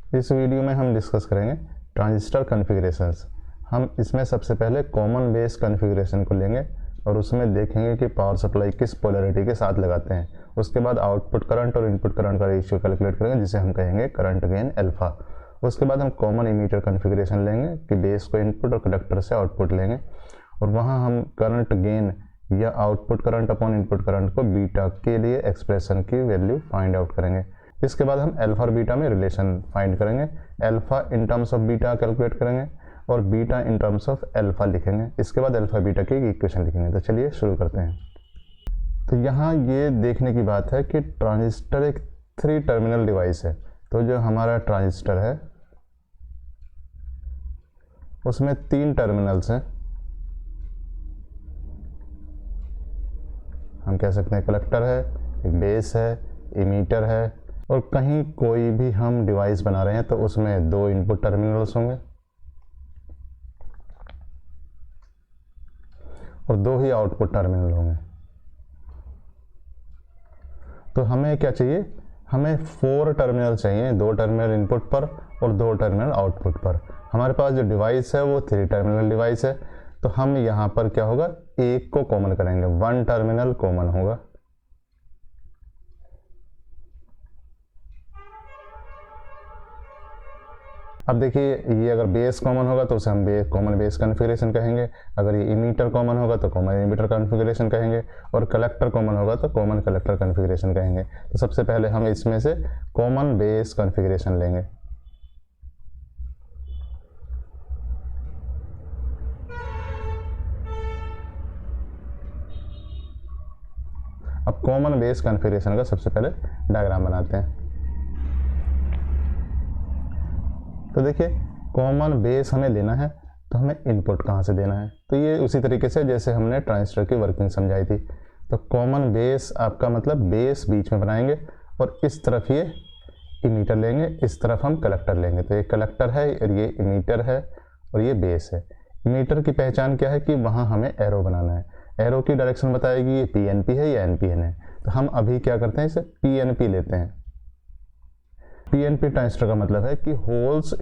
इस वीडियो में हम डिस्कस करेंगे ट्रांजिस्टर कॉन्फ़िगरेशंस। हम इसमें सबसे पहले कॉमन बेस कॉन्फ़िगरेशन को लेंगे और उसमें देखेंगे कि पावर सप्लाई किस पोलैरिटी के साथ लगाते हैं। उसके बाद आउटपुट करंट और इनपुट करंट का रेशियो कैलकुलेट करेंगे, जिसे हम कहेंगे करंट गेन अल्फा। उसके बाद हम कॉमन इमीटर कॉन्फ़िगरेशन लेंगे कि बेस को इनपुट और कंडक्टर से आउटपुट लेंगे, और वहाँ हम करंट गेन या output current upon input current को बीटा के लिए एक्सप्रेशन की वैल्यू फाइंड आउट करेंगे। इसके बाद हम अल्फा और बीटा में रिलेशन फाइंड करेंगे। Alpha in terms of beta calculate करेंगे और beta in terms of alpha लिखेंगे। इसके बाद अल्फा बीटा की इक्वेशन लिखेंगे। तो चलिए शुरू करते हैं। तो यहाँ ये देखने की बात है कि ट्रांजिस्टर एक 3 टर्मिनल डिवाइस है। तो जो हमारा ट्रांजिस्टर है उसमें 3 टर्मिनल्स हैं। हम कह सकते हैं कलेक्टर है, एक बेस है, इमीटर है, और कहीं कोई भी हम डिवाइस बना रहे हैं तो उसमें 2 इनपुट टर्मिनल्स होंगे और 2 ही आउटपुट टर्मिनल होंगे। तो हमें क्या चाहिए? हमें 4 टर्मिनल चाहिए, 2 टर्मिनल इनपुट पर और 2 टर्मिनल आउटपुट पर। हमारे पास जो डिवाइस है वो 3 टर्मिनल डिवाइस है। तो हम यहाँ पर क्या होगा, एक को कॉमन करेंगे, 1 टर्मिनल कॉमन होगा। अब देखिए, ये अगर बेस कॉमन होगा तो उसे हम कॉमन बेस कॉन्फ़िगरेशन कहेंगे। अगर ये इमीटर कॉमन होगा तो कॉमन इमीटर कॉन्फ़िगरेशन कहेंगे, और कलेक्टर कॉमन होगा तो कॉमन कलेक्टर कॉन्फ़िगरेशन कहेंगे। तो सबसे पहले हम इसमें से कॉमन बेस कॉन्फ़िगरेशन लेंगे। अब कॉमन बेस कॉन्फ़िगरेशन का सबसे पहले डायग्राम बनाते हैं। तो देखिए, कॉमन बेस हमें लेना है तो हमें इनपुट कहाँ से देना है? तो ये उसी तरीके से जैसे हमने ट्रांजिस्टर की वर्किंग समझाई थी। तो कॉमन बेस आपका मतलब बेस बीच में बनाएंगे और इस तरफ ये इमीटर लेंगे, इस तरफ हम कलेक्टर लेंगे। तो ये कलेक्टर है और ये इमीटर है और ये बेस है। इमीटर की पहचान क्या है कि वहाँ हमें एरो बनाना है। एरो की डायरेक्शन बताएगी ये PNP है या NPN है। तो हम अभी क्या करते हैं, इसे PNP लेते हैं। PNP ट्रांजिस्टर का मतलब है कि होल्स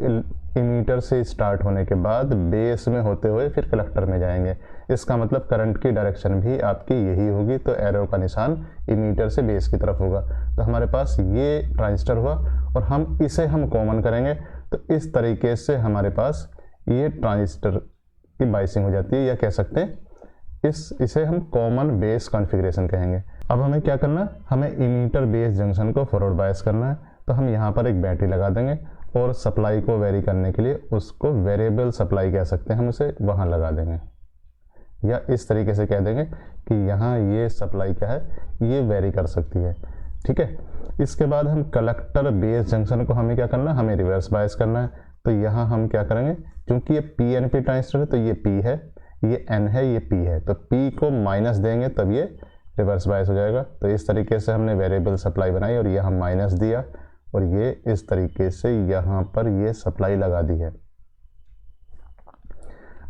इमीटर से स्टार्ट होने के बाद बेस में होते हुए फिर कलेक्टर में जाएंगे। इसका मतलब करंट की डायरेक्शन भी आपकी यही होगी। तो एरो का निशान इमीटर से बेस की तरफ होगा। तो हमारे पास ये ट्रांजिस्टर हुआ और इसे हम कॉमन करेंगे। तो इस तरीके से हमारे पास ये ट्रांजिस्टर की बाइसिंग हो जाती है, या कह सकते हैं इसे हम कॉमन बेस कॉन्फ़िगरेशन कहेंगे। अब हमें क्या करना है, हमें इमीटर बेस जंक्शन को फॉरवर्ड बायस करना है। तो हम यहाँ पर एक बैटरी लगा देंगे और सप्लाई को वेरी करने के लिए उसको वेरिएबल सप्लाई कह सकते हैं, हम उसे वहाँ लगा देंगे, या इस तरीके से कह देंगे कि यहाँ ये सप्लाई क्या है, ये वेरी कर सकती है। ठीक है। इसके बाद हम कलेक्टर बेस जंक्शन को हमें क्या करना है, हमें रिवर्स बायस करना है। तो यहाँ हम क्या करेंगे, क्योंकि ये PNP ट्रांजिस्टर है तो ये P है, ये N है, ये P है। तो P को माइनस देंगे तब ये रिवर्स बायस हो जाएगा। तो इस तरीके से हमने वेरिएबल सप्लाई बनाई और यहाँ माइनस दिया और ये इस तरीके से यहाँ पर ये सप्लाई लगा दी है।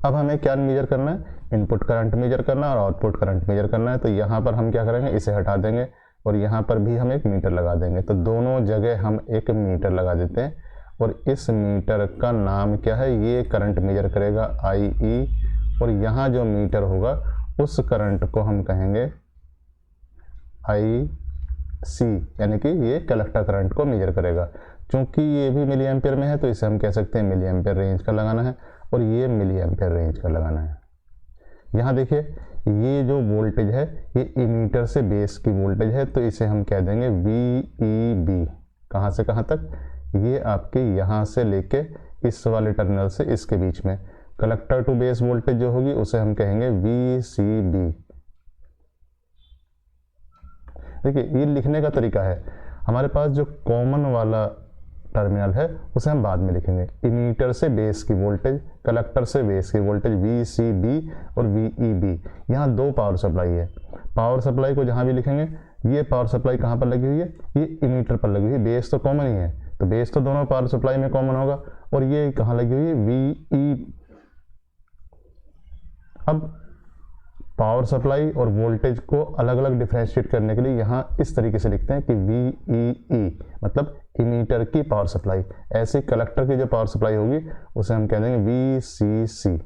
अब हमें क्या मेजर करना है, इनपुट करंट मेजर करना और आउटपुट करंट मेजर करना है। तो यहाँ पर हम क्या करेंगे, इसे हटा देंगे और यहाँ पर भी हम एक मीटर लगा देंगे। तो दोनों जगह हम एक मीटर लगा देते हैं और इस मीटर का नाम क्या है, ये करंट मेजर करेगा IE, और यहाँ जो मीटर होगा उस करंट को हम कहेंगे IC, यानी कि ये कलेक्टर करंट को मेजर करेगा। क्योंकि ये भी मिली एम्पेयर में है तो इसे हम कह सकते हैं मिली एम्पेयर रेंज का लगाना है, और ये मिली एम्पेयर रेंज का लगाना है। यहाँ देखिए, ये जो वोल्टेज है ये इमीटर से बेस की वोल्टेज है, तो इसे हम कह देंगे VEB। कहाँ से कहाँ तक? ये आपके यहाँ से लेके इस वाले टर्मिनल से इसके बीच में। कलेक्टर टू बेस वोल्टेज जो होगी उसे हम कहेंगे VCB। देखिए, ये लिखने का तरीका है। हमारे पास जो कॉमन वाला टर्मिनल है उसे हम बाद में लिखेंगे। इमीटर से बेस की वोल्टेज, कलेक्टर से बेस की वोल्टेज VCB और VEB। यहाँ 2 पावर सप्लाई है। पावर सप्लाई को जहाँ भी लिखेंगे, ये पावर सप्लाई कहाँ पर लगी हुई है, ये इमीटर पर लगी हुई है। बेस तो कॉमन ही है, तो बेस तो दोनों पावर सप्लाई में कॉमन होगा। और ये कहाँ लगी हुई है, VE। अब पावर सप्लाई और वोल्टेज को अलग अलग डिफ्रेंशिएट करने के लिए यहाँ इस तरीके से लिखते हैं कि VEE, मतलब इमीटर की पावर सप्लाई। ऐसी कलेक्टर की जो पावर सप्लाई होगी उसे हम कह देंगे VCC।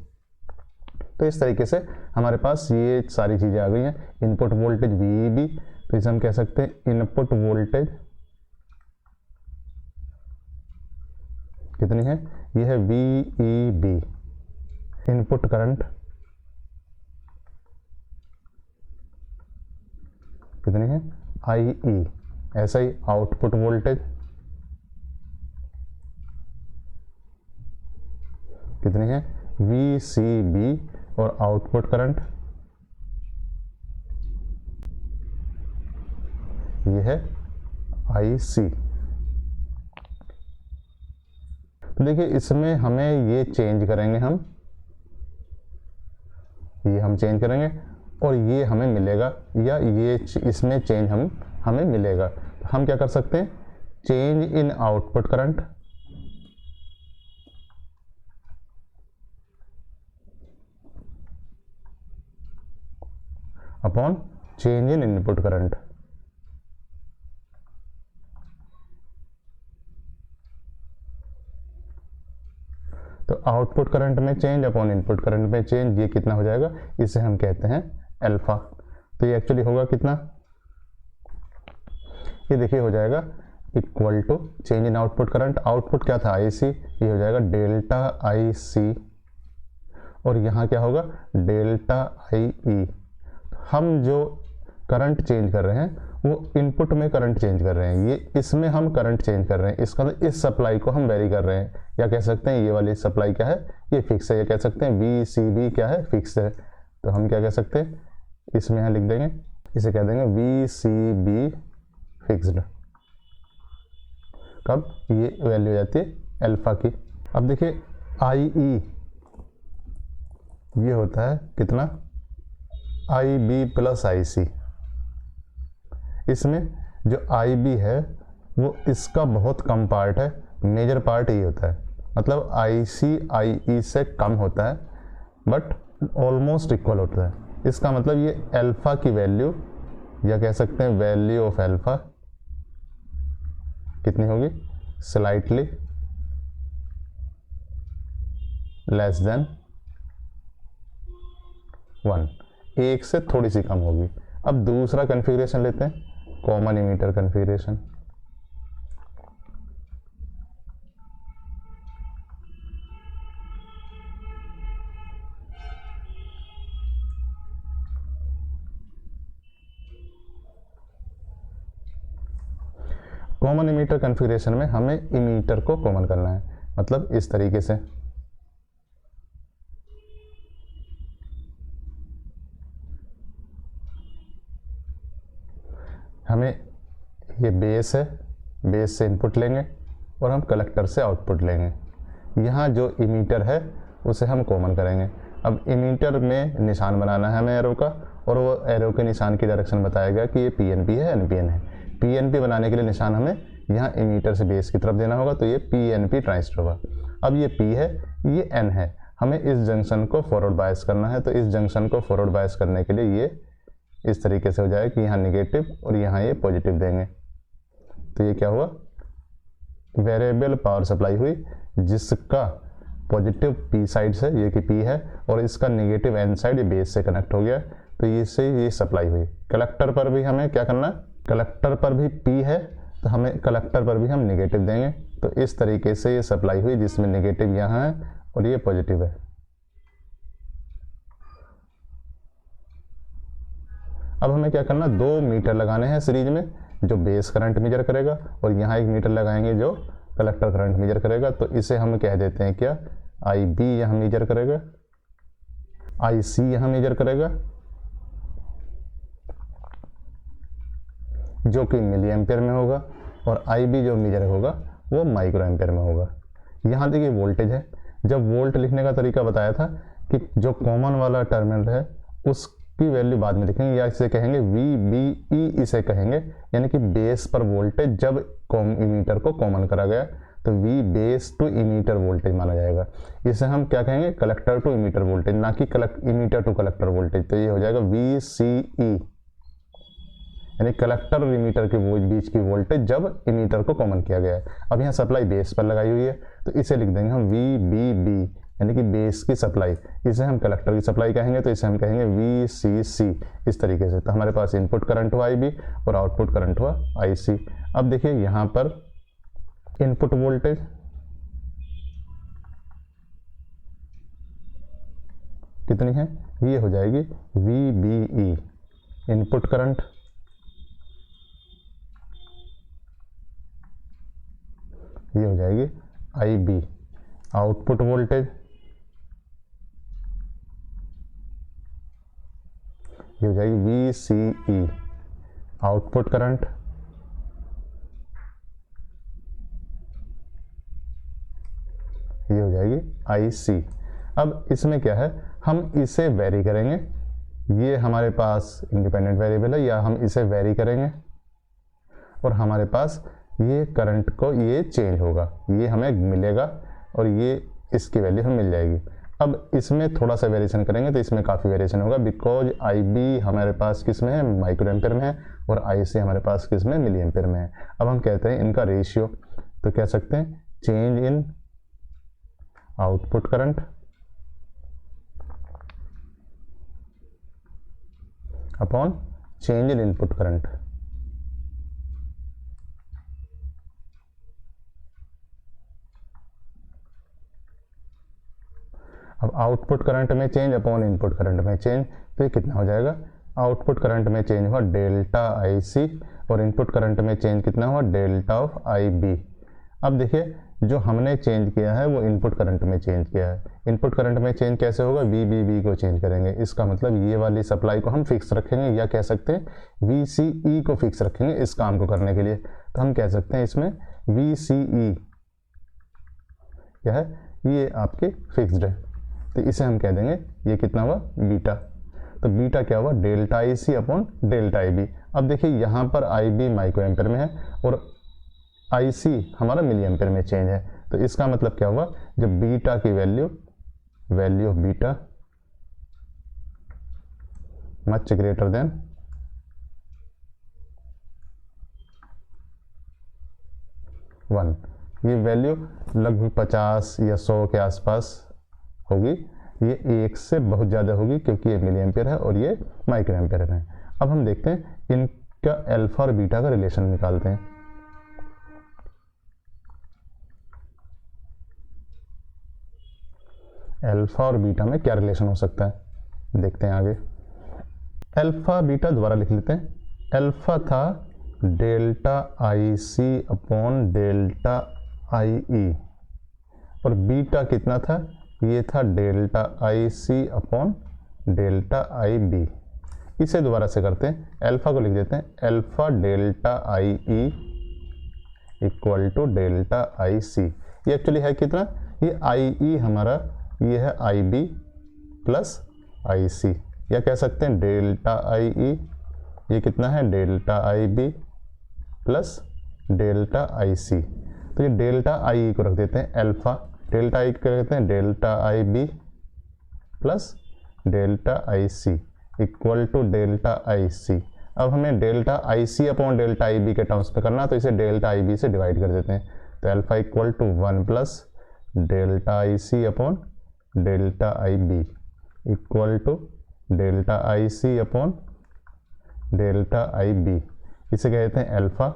तो इस तरीके से हमारे पास ये सारी चीज़ें आ गई हैं। इनपुट वोल्टेज VEB, तो इसे हम कह सकते हैं इनपुट वोल्टेज कितनी है, ये है VEB। इनपुट करंट कितनी है, IE। ऐसा ही आउटपुट वोल्टेज कितनी है, VCB। और आउटपुट करंट ये है IC। तो देखिए इसमें हमें ये चेंज करेंगे, ये हम चेंज करेंगे और ये हमें मिलेगा, या ये इसमें चेंज हमें मिलेगा। तो हम क्या कर सकते हैं, change in output current upon change in input current. तो आउटपुट करंट में चेंज अपॉन इनपुट करंट में चेंज, ये कितना हो जाएगा, इसे हम कहते हैं अल्फा। तो ये एक्चुअली होगा कितना, ये देखिए हो जाएगा equal to change in output current. Output क्या था, IC, ये हो जाएगा डेल्टा IC और यहाँ क्या होगा डेल्टा IE। हम जो करंट चेंज कर रहे हैं वो इनपुट में करंट चेंज कर रहे हैं, ये इसमें हम करंट चेंज कर रहे हैं। इसका मतलब इस सप्लाई को हम वेरी कर रहे हैं, या कह सकते हैं ये वाली सप्लाई क्या है, ये फिक्स है, या कह सकते हैं VCB क्या है, फिक्स है। तो हम क्या कह सकते हैं, इसमें यहाँ लिख देंगे, इसे कह देंगे VCB फिक्स्ड। कब ये वैल्यू हो जाती है अल्फा की। अब देखिए IE ये होता है कितना, IB प्लस IC। इसमें जो IB है वो इसका बहुत कम पार्ट है, मेजर पार्ट ये होता है, मतलब IC IE से कम होता है बट ऑलमोस्ट इक्वल होता है। इसका मतलब ये अल्फा की वैल्यू, या कह सकते हैं वैल्यू ऑफ अल्फा कितनी होगी, स्लाइटली लेस देन 1, एक से थोड़ी सी कम होगी। अब दूसरा कॉन्फ़िगरेशन लेते हैं, common emitter configuration. Common emitter configuration में हमें इमीटर को कॉमन करना है, मतलब इस तरीके से। हमें ये बेस है, बेस से इनपुट लेंगे और हम कलेक्टर से आउटपुट लेंगे। यहाँ जो इमीटर है उसे हम कॉमन करेंगे। अब इमीटर में निशान बनाना है हमें एरो का, और वो एरो के निशान की डायरेक्शन बताएगा कि ये PNP है NPN है। PNP बनाने के लिए निशान हमें यहाँ इमीटर से बेस की तरफ देना होगा, तो ये PNP ट्रांजिस्टर होगा। अब ये P है, ये N है, हमें इस जंक्शन को फॉरवर्ड बायस करना है। तो इस जंक्शन को फॉरवर्ड बायस करने के लिए ये इस तरीके से हो जाए कि यहाँ निगेटिव और यहाँ ये पॉजिटिव देंगे। तो ये क्या हुआ, वेरिएबल पावर सप्लाई हुई, जिसका पॉजिटिव P साइड से, ये कि P है, और इसका निगेटिव N साइड ये बेस से कनेक्ट हो गया। तो इससे ये सप्लाई हुई। कलेक्टर पर भी हमें क्या करना, कलेक्टर पर भी P है तो हमें कलेक्टर पर भी हम निगेटिव देंगे। तो इस तरीके से ये सप्लाई हुई, जिसमें निगेटिव यहाँ है और ये पॉजिटिव है। अब हमें क्या करना, 2 मीटर लगाने हैं सीरीज में, जो बेस करंट मेजर करेगा, और यहाँ एक मीटर लगाएंगे जो कलेक्टर करंट मेजर करेगा। तो इसे हम कह देते हैं क्या, IB यहाँ मेजर करेगा, IC यहाँ मेजर करेगा, जो कि मिली एम्पेयर में होगा, और IB जो मेजर होगा वो माइक्रो एम्पेयर में होगा। यहाँ देखिए वोल्टेज है, जब वोल्ट लिखने का तरीका बताया था कि जो कॉमन वाला टर्मिनल है उसकी वैल्यू बाद में लिखेंगे, या इसे कहेंगे VBE इसे कहेंगे, यानी कि बेस पर वोल्टेज जब इमीटर को कॉमन करा गया तो V base to emitter voltage माना जाएगा। इसे हम क्या कहेंगे, कलेक्टर टू इमीटर वोल्टेज, ना कि इमीटर टू कलेक्टर वोल्टेज। तो ये हो जाएगा VCE, यानी कलेक्टर और इमीटर के बीच की वोल्टेज जब इमीटर को कॉमन किया गया है। अब यहाँ सप्लाई बेस पर लगाई हुई है तो इसे लिख देंगे हम VBB, यानी कि बेस की सप्लाई। इसे हम कलेक्टर की सप्लाई कहेंगे तो इसे हम कहेंगे VCC, इस तरीके से। तो हमारे पास इनपुट करंट हुआ IB और आउटपुट करंट हुआ IC। अब देखिए यहाँ पर इनपुट वोल्टेज कितनी है, ये हो जाएगी VBE, इनपुट करंट ये हो जाएगी IB, आउटपुट वोल्टेज ये हो जाएगी VCE, आउटपुट करंट ये हो जाएगी IC। अब इसमें क्या है, हम इसे वेरी करेंगे, ये हमारे पास इंडिपेंडेंट वेरिएबल है, या हम इसे वेरी करेंगे और हमारे पास ये करंट को ये चेंज होगा, ये हमें मिलेगा और ये इसकी वैल्यू हमें मिल जाएगी। अब इसमें थोड़ा सा वेरिएशन करेंगे तो इसमें काफ़ी वेरिएशन होगा, बिकॉज IB हमारे पास किस में है, माइक्रो एम्पेयर में है, और IC हमारे पास किस में, मिली एम्पेयर में है। अब हम कहते हैं इनका रेशियो, तो कह सकते हैं change in output current upon change in input current. अब आउटपुट करंट में चेंज अपॉन इनपुट करंट में चेंज, तो ये कितना हो जाएगा, आउटपुट करंट में चेंज हुआ डेल्टा IC और इनपुट करंट में चेंज कितना हुआ, डेल्टा ऑफ IB। अब देखिए जो हमने चेंज किया है वो इनपुट करंट में चेंज किया है। इनपुट करंट में चेंज कैसे होगा, VBB को चेंज करेंगे, इसका मतलब ये वाली सप्लाई को हम फिक्स रखेंगे, या कह सकते हैं VCE को फिक्स रखेंगे इस काम को करने के लिए। तो हम कह सकते हैं इसमें VCE क्या है, ये आपके फिक्स्ड है, तो इसे हम कह देंगे ये कितना हुआ, बीटा। तो बीटा क्या हुआ, delta IC upon delta IB। अब देखिए यहाँ पर IB माइक्रो एम्पेयर में है और IC हमारा मिली एम्पेयर में चेंज है, तो इसका मतलब क्या हुआ, जब बीटा की value of beta much greater than 1, ये वैल्यू लगभग 50 या 100 के आसपास होगी, ये 1 से बहुत ज़्यादा होगी क्योंकि ये मिली एम्पेयर है और ये माइक्रो एम्पेयर है। अब हम देखते हैं इनका अल्फा और बीटा का रिलेशन निकालते हैं। अल्फा और बीटा में क्या रिलेशन हो सकता है, देखते हैं आगे। अल्फा बीटा दोबारा लिख लेते हैं। अल्फा था delta IC upon delta IE और बीटा कितना था, ये था delta IC upon delta IB। इसे दोबारा से करते हैं, अल्फा को लिख देते हैं alpha delta IE equal to delta IC। ये एक्चुअली है कितना, ये IE हमारा ये है IB प्लस IC, या कह सकते हैं डेल्टा IE, ये कितना है delta IB plus delta IC। तो ये डेल्टा IE को रख देते हैं अल्फा, डेल्टा IE को कहते हैं delta IB plus delta IC equal to delta IC। अब हमें delta IC upon delta IB के टर्म्स पे करना, तो इसे डेल्टा IB से डिवाइड कर देते हैं, तो alpha equal to 1 plus delta IC upon delta IB equal to delta IC upon delta IB। इसे कहते हैं अल्फा,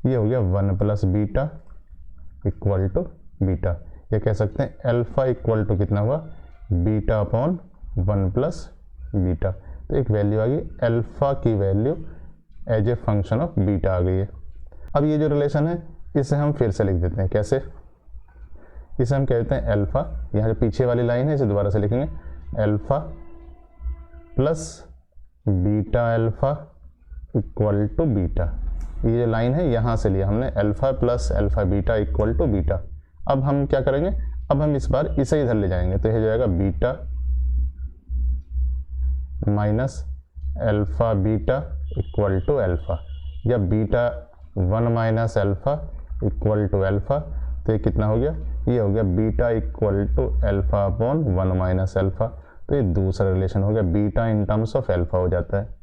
ये हो गया 1 plus beta equal to beta, या कह सकते हैं अल्फा इक्वल टू कितना हुआ, बीटा अपॉन 1 प्लस बीटा। तो एक वैल्यू आ गई, अल्फा की value as a function of beta आ गई है। अब ये जो रिलेशन है इसे हम फिर से लिख देते हैं, कैसे, इसे हम कहते हैं अल्फा, यहाँ जो पीछे वाली लाइन है इसे दोबारा से लिखेंगे, alpha plus beta alpha equal to beta. ये जो लाइन है यहाँ से लिया हमने, alpha plus alpha beta equal to beta. अब हम क्या करेंगे, अब हम इस बार इसे इधर ले जाएंगे, तो ये हो जाएगा beta minus alpha beta equal to alpha, या beta 1 minus alpha equal to alpha. तो ये कितना हो गया, ये हो गया beta equal to alpha upon 1 minus alpha. तो ये दूसरा रिलेशन हो गया, beta in terms of alpha हो जाता है।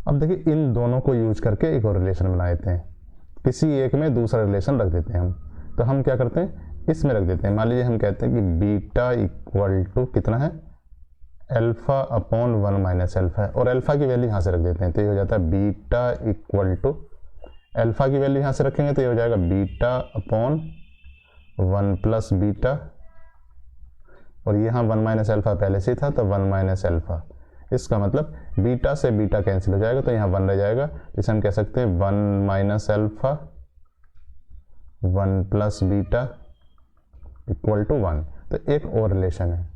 अब देखिए इन दोनों को यूज करके एक और रिलेशन बना देते हैं, किसी एक में दूसरा रिलेशन रख देते हैं हम। तो हम क्या करते हैं, इसमें रख देते हैं। मान लीजिए हम कहते हैं कि बीटा इक्वल टू कितना है, अल्फा अपॉन 1 माइनस अल्फा है, और अल्फा की वैल्यू यहाँ से रख देते हैं। तो ये हो जाता है बीटा इक्वल टू, अल्फा की वैल्यू यहाँ से रखेंगे तो ये हो जाएगा बीटा अपॉन 1 प्लस बीटा, और यहाँ 1 माइनस अल्फा पहले से ही था तो 1 माइनस अल्फा। इसका मतलब बीटा से बीटा कैंसिल हो जाएगा तो यहाँ 1 रह जाएगा, जिसे हम कह सकते हैं 1 minus alpha 1 plus beta equal to 1। तो एक और रिलेशन है।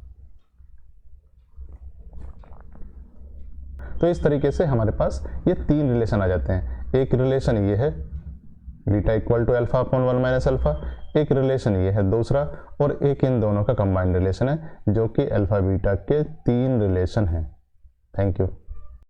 तो इस तरीके से हमारे पास ये 3 रिलेशन आ जाते हैं। एक रिलेशन ये है beta equal to alpha upon 1 minus alpha, एक रिलेशन ये है दूसरा, और एक इन दोनों का कंबाइंड रिलेशन है जो कि अल्फा बीटा के 3 रिलेशन हैं। Thank you.